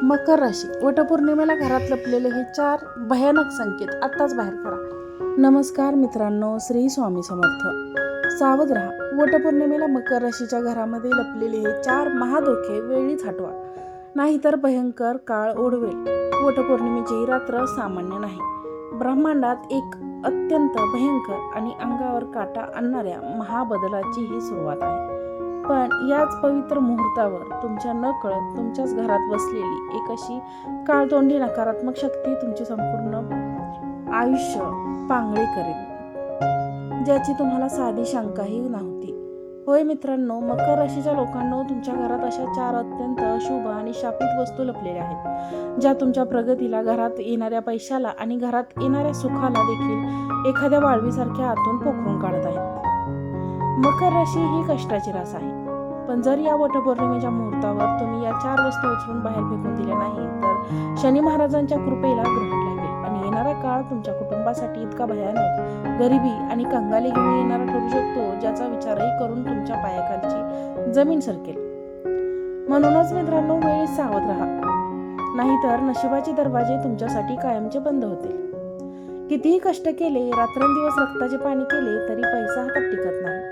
मकर राशी वटपौर्णिमेला घरात लपलेले हे 4 भयानक संकेत आत्ताच बाहेर करा. नमस्कार मित्रांनो, श्री स्वामी समर्थ. सावध राहा. वटपौर्णिमेला मकर राशीच्या घरामध्ये लपलेले हे 4 महाधोके वेळीच हटवा, नाहीतर भयंकर काळ ओढवेल. वटपौर्णिमेची ही रात्र सामान्य नाही. ब्रह्मांडात एक अत्यंत भयंकर आणि अंगावर काटा आणणाऱ्या महाबदलाची ही सुरुवात आहे. पण याच पवित्र मुहूर्तावर तुमच्या नकळत तुमच्याच घरात बसलेली एक अशी काळतोंडी नकारात्मक शक्ती तुमचे संपूर्ण आयुष्य पांगळे करेल, ज्याची तुम्हाला साधी शंकाही नव्हती. होय मित्रांनो, मकर राशीच्या लोकांनो, तुमच्या घरात अशा 4 अत्यंत अशुभ आणि शापित वस्तू लपलेल्या आहेत, ज्या तुमच्या प्रगतीला, घरात येणाऱ्या पैशाला आणि घरात येणाऱ्या सुखाला देखील एखाद्या वाळवीसारख्या आतून पोखरून काढत आहेत. मकर राशी ही कष्टाची रास आहे, पण जर या वटपौर्णिमेच्या मुहूर्तावर तुम्ही या 4 वस्तू उचलून बाहेर फेकून दिल्या नाही, तर शनी महाराजांच्या कृपेला ग्रहण लागेल आणि येणारा काळ तुमच्या कुटुंबासाठी इतका भयानक, गरिबी आणि कंगाली घेऊन येणारा ठरू शकतो, ज्याचा विचारही करून तुमच्या पायाखालची जमीन सरकेल. म्हणूनच मित्रांनो, वेळी सावध राहा, नाहीतर नशिबाचे दरवाजे तुमच्यासाठी कायमचे बंद होतील. कितीही कष्ट केले, रात्रंदिवस रक्ताचे पाणी केले, तरी पैसा हातात टिकत नाही.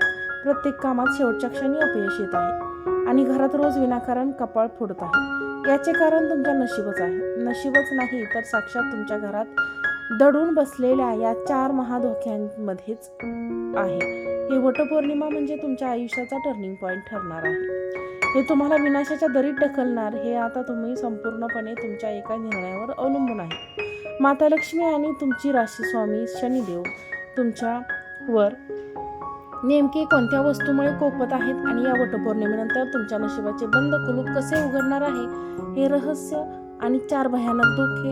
प्रत्येक कामात शेवटच्या क्षणी अपयश येत आहे आणि घरात रोज विनाकारण कपाळ फोडत आहे. याचे कारण तुमच्या नशीबच आहे. नशीबच नाही तर साक्षात तुमच्या घरात दडून बसलेल्या या 4 महाधोक्यांमध्येच आहे. हे वटपौर्णिमा म्हणजे तुमच्या आयुष्याचा टर्निंग पॉइंट ठरणार आहे. हे तुम्हाला विनाशाच्या दरीत ढकलणार. हे आता तुम्ही संपूर्णपणे तुमच्या एका निर्णयावर अवलंबून आहे. माता लक्ष्मी आणि तुमची राशी स्वामी शनिदेव तुमच्यावर नेमके कोणत्या वस्तूमुळे कोपत आहेत आणि या वटपौर्णिमेनंतर तुमच्या नशिबाचे बंद कुलूप कसे उघडणार आहे, हे रहस्य आणि 4 भयानक धोके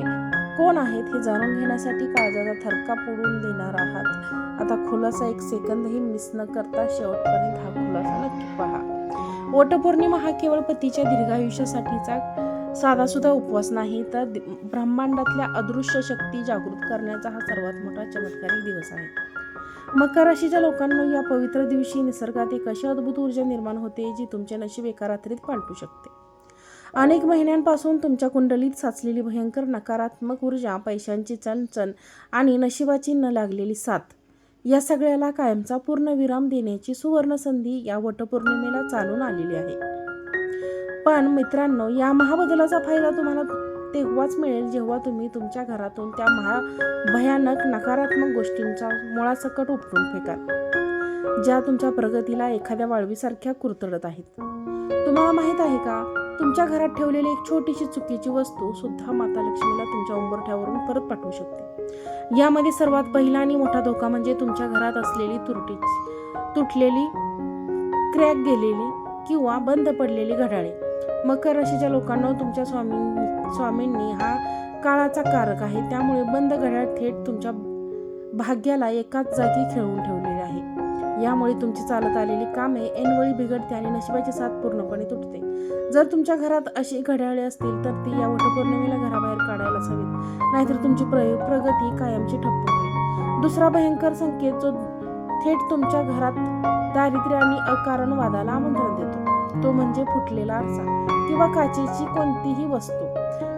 कोण आहेत हे जाणून घेण्यासाठी काळजाचा थरका पडून देणार आहात. आता खुलासा 1 सेकंदही मिस न करता शेवटपर्यंत हा खुलासा नक्की पहा. वटपौर्णिमा हा केवळ पतीच्या दीर्घायुष्यासाठीचा साधासुद्धा उपवास नाही, तर ब्रह्मांडातल्या अदृश्य शक्ती जागृत करण्याचा हा सर्वात मोठा चमत्कारी दिवस आहे. मकर राशीच्या लोकांना या पवित्र दिवशी निसर्गात एक अशी अद्भुत ऊर्जा निर्माण होते, जी तुमचे नशीब एका रात्रीत पालटू शकते. अनेक महिन्यांपासून तुमच्या कुंडलीत साचलेली भयंकर नकारात्मक ऊर्जा, पैशांची चणचण आणि नशिबाची न लागलेली साथ, या सगळ्याला कायमचा पूर्णविराम देण्याची सुवर्ण संधी या वटपौर्णिमेला चालून आलेली आहे. पण मित्रांनो, या महाबदलाचा फायदा तुम्हाला तेव्हाच मिळेल जेव्हा तुम्ही तुमच्या घरातून त्या भयानक नकारात्मक गोष्टींचा मुळासकट उपटून फेकाल, ज्या तुमच्या प्रगतीला एखाद्या वाळवीसारख्या कुरतडत आहेत. तुम्हाला माहित आहे का, तुमच्या घरात ठेवलेली एक छोटीशी चुकीची वस्तू सुद्धा माता लक्ष्मीला तुमच्या उंबरठ्यावरून परत पाठवू शकते. यामध्ये सर्वात पहिला आणि मोठा धोका म्हणजे तुमच्या घरात असलेली तुटलेली, क्रॅक गेलेली किंवा बंद पडलेली घड्याळे. मकर राशीच्या लोकांना तुमच्या स्वामींनी हा काळाचा कारक आहे, त्यामुळे बंद घड्याळ थेट तुमच्या भाग्याला एकाच जागी खेळवून ठेवलेले आहे. यामुळे तुमची चालत आलेली कामे ऐनवेळी बिघडते आणि नशिबाची साथ पूर्णपणे तुटते. जर तुमच्या घरात अशी घड्याळे असतील तर ती या वटपौर्णिमेला घराबाहेर काढायलाच हवीत, नाहीतर तुमची प्रगती कायमची ठप्प होईल. दुसरा भयंकर संकेत जो थेट तुमच्या घरात दारिद्र्य आणि अकारणवादाला आमंत्रण देतो, तो म्हणजे फुटलेला आरसा किंवा काचेची कोणतीही वस्तू.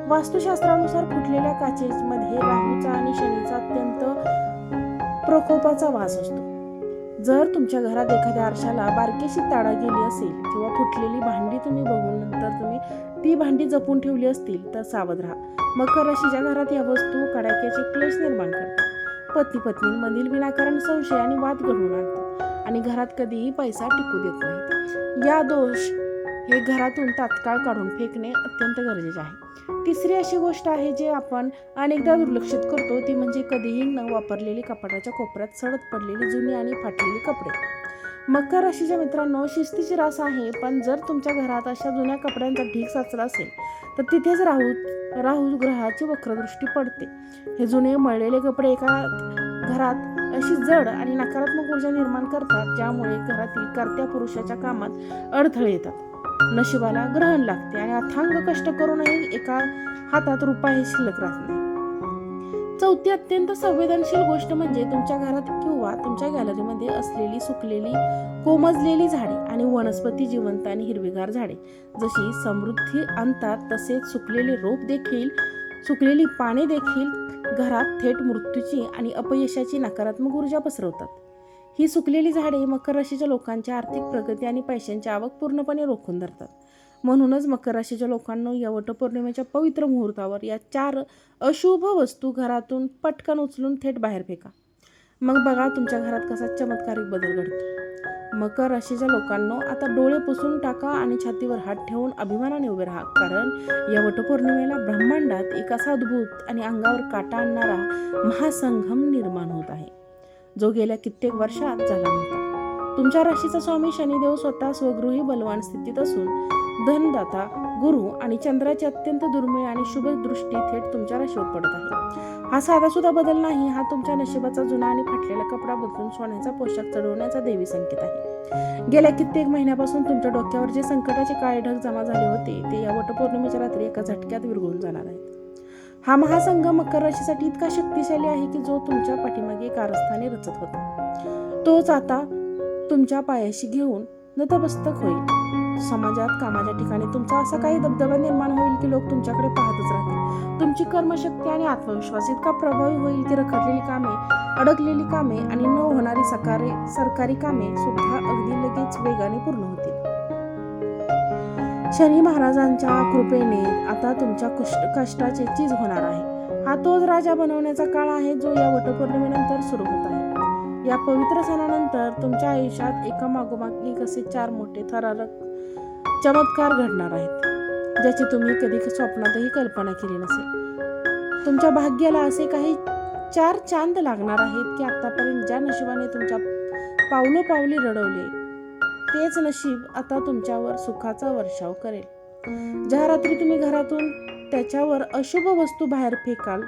वास्तुशास्त्रानुसार फुटलेल्या काचेमध्ये राहूचा आणि शनीचा अत्यंत प्रकोपाचा वास असतो. जर तुमच्या घरात एखाद्या आरशाला बारकेशी ताडा गेली असेल किंवा फुटलेली भांडी तुम्ही बघून नंतर तुम्ही ती भांडी जपून ठेवली असतील, तर सावध राहा. मकर राशीच्या घरात या वस्तू कडाक्याचे क्लेश निर्माण करतात, पती पत्नींमधील विनाकारण संशय आणि वाद घडवून आणतात आणि घरात कधीही पैसा टिकू देत नाहीत. या दोष हे घरातून तात्काळ काढून फेकणे अत्यंत गरजेचे आहे. तिसरी अशी गोष्ट आहे जी आपण अनेकदा दुर्लक्षित करतो, ती म्हणजे कधीही न वापरलेली कपाटाच्या कोपऱ्यात सडत पडलेली जुनी आणि फाटलेली कपडे. मकर राशीच्या मित्रांनो, शिस्तीची रास आहे, पण जर तुमच्या घरात अशा जुन्या कपड्यांचा ढीग साचला असेल तर तिथेच राहू ग्रहाची वक्रदृष्टी पडते. हे जुने मळलेले कपडे एका घरात अशी जड आणि नकारात्मक ऊर्जा निर्माण करतात, ज्यामुळे घरातील कर्त्या पुरुषाच्या कामात अडथळे येतात, नशिबाला ग्रहण लागते आणि अथांग कष्ट करूनही एका हातात रुपयाही शिल्लक राहत नाही. चौथी अत्यंत संवेदनशील गोष्ट म्हणजे तुमच्या घरात किंवा तुमच्या गॅलरीमध्ये असलेली सुकलेली कोमजलेली झाडे आणि वनस्पती जिवंत आणि हिरवीगार झाडे जशी समृद्धी आणतात तसेच सुकलेले रोप देखील सुकलेली पाने देखील घरात थेट मृत्यूची आणि अपयशाची नकारात्मक ऊर्जा पसरवतात. ही सुकलेली झाडे मकर राशीच्या लोकांची आर्थिक प्रगती आणि पैशांची आवक पूर्णपणे रोखून धरतात. म्हणूनच मकर राशीच्या लोकांना या वटपौर्णिमेच्या पवित्र मुहूर्तावर या 4 अशुभ वस्तू घरातून पटकन उचलून थेट बाहेर फेका. मग बघा तुमच्या घरात कसा चमत्कारिक बदल घडतो. मकर राशीच्या लोकांना आता डोळे पुसून टाका आणि छातीवर हात ठेवून अभिमानाने उभे राहा, कारण या वटपौर्णिमेला ब्रह्मांडात एक असा अद्भुत आणि अंगावर काटा आणणारा महासंगम निर्माण होत आहे, जो गेल्या कित्येक वर्षात झाला नव्हता. तुमच्या राशीचा स्वामी शनिदेव स्वतः स्वगृही बलवान स्थितीत असून धनदाता गुरु आणि चंद्राची अत्यंत दुर्मिळ आणि शुभ दृष्टी थेट तुमच्या राशीवर पडत आहे. हा साधा सुद्धा बदल नाही, हा तुमच्या नशिबाचा जुना आणि फाटलेला कपडा बदलून सोन्याचा पोशाख चढवण्याचा देवी संकेत आहे. गेल्या कित्येक महिन्यापासून तुमच्या डोक्यावर जे संकटाचे काळे ढग जमा झाले होते ते या वटपौर्णिमेच्या रात्री एका झटक्यात विरघळून जाणार आहेत. हा महासंगम मकर राशीसाठी इतका शक्तिशाली आहे की जो तुमच्या पाठीमागे कारस्थाने रचत होता तोच आता तुमच्या पायाशी घेऊन नतमस्तक होईल. समाजात कामाच्या ठिकाणी तुमचा असा काही दबदबा निर्माण होईल की लोक तुमच्याकडे पाहतच राहतील. तुमची कर्मशक्ती आणि आत्मविश्वास इतका प्रभावी होईल की रखडलेली कामे, अडकलेली कामे आणि न होणारी सरकारी कामे सुद्धा अगदी लगेच वेगाने पूर्ण होतील. शनी महाराजांच्या कृपेने आता तुमच्या कष्टाचे चीज होणार आहे. हा तोच राजा बनवण्याचा काळ आहे जो या वटपौर्णिमेनंतर सुरू होत आहे. या पवित्र सणानंतर तुमच्या आयुष्यात एका मागोमाग एक असे 4 मोठे थरारक चमत्कार घडणार आहेत, ज्याची तुम्ही कधी स्वप्नातही कल्पना केली नसेल. तुमच्या भाग्याला असे काही 4 चांद लागणार आहेत की आतापर्यंत ज्या नशिबाने तुमच्या पावलोपावली रडवले तेच नशीब आता तुमच्यावर सुखाचा वर्षाव करेल. ज्या रात्री तुम्ही घरातून त्याच्यावर अशुभ वस्तू बाहेर फेकाल,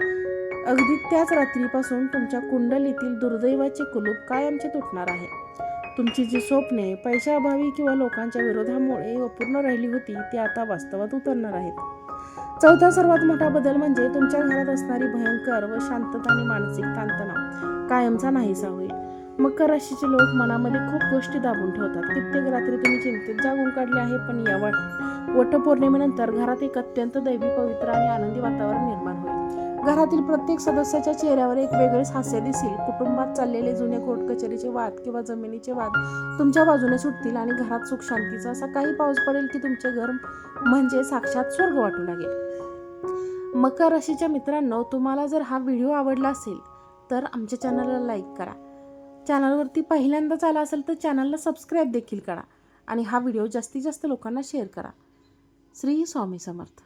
अगदी त्याच रात्रीपासून तुमच्या कुंडलीतील दुर्दैवाचे कुलूप कायमचे तुटणार आहे. तुमची जी स्वप्ने पैशाअभावी किंवा लोकांच्या विरोधामुळे अपूर्ण राहिली होती ती आता वास्तवात उतरणार आहेत. चौथा सर्वात मोठा बदल म्हणजे तुमच्या घरात असणारी भयंकर व शांतता आणि मानसिक ताणतणाव कायमचा नाहीसा होईल. मकर राशीचे लोक मनामध्ये खूप गोष्टी दाबून ठेवतात. कित्येक रात्री तुम्ही चिंतेत जागून काढले आहे, पण या वटपौर्णिमेनंतर घरात एक अत्यंत दैवी, पवित्र आणि आनंदी वातावरण निर्माण होईल. घरातील प्रत्येक सदस्याच्या चेहऱ्यावर एक वेगळेच हास्य दिसेल. कुटुंबात चाललेले जुने कोर्ट कचेरीचे वाद किंवा जमिनीचे वाद तुमच्या बाजूने सुटतील आणि घरात सुख शांतीचा असा काही पाऊस पडेल की तुमचे घर म्हणजे साक्षात स्वर्ग वाटू लागेल. मकर राशीच्या मित्रांनो, तुम्हाला जर हा व्हिडिओ आवडला असेल तर आमच्या चॅनलला लाईक करा. चॅनलवरती पहिल्यांदाच आला असेल तर चॅनलला सबस्क्राईब देखील करा आणि हा व्हिडिओ जास्तीत जास्त लोकांना शेअर करा. श्री स्वामी समर्थ.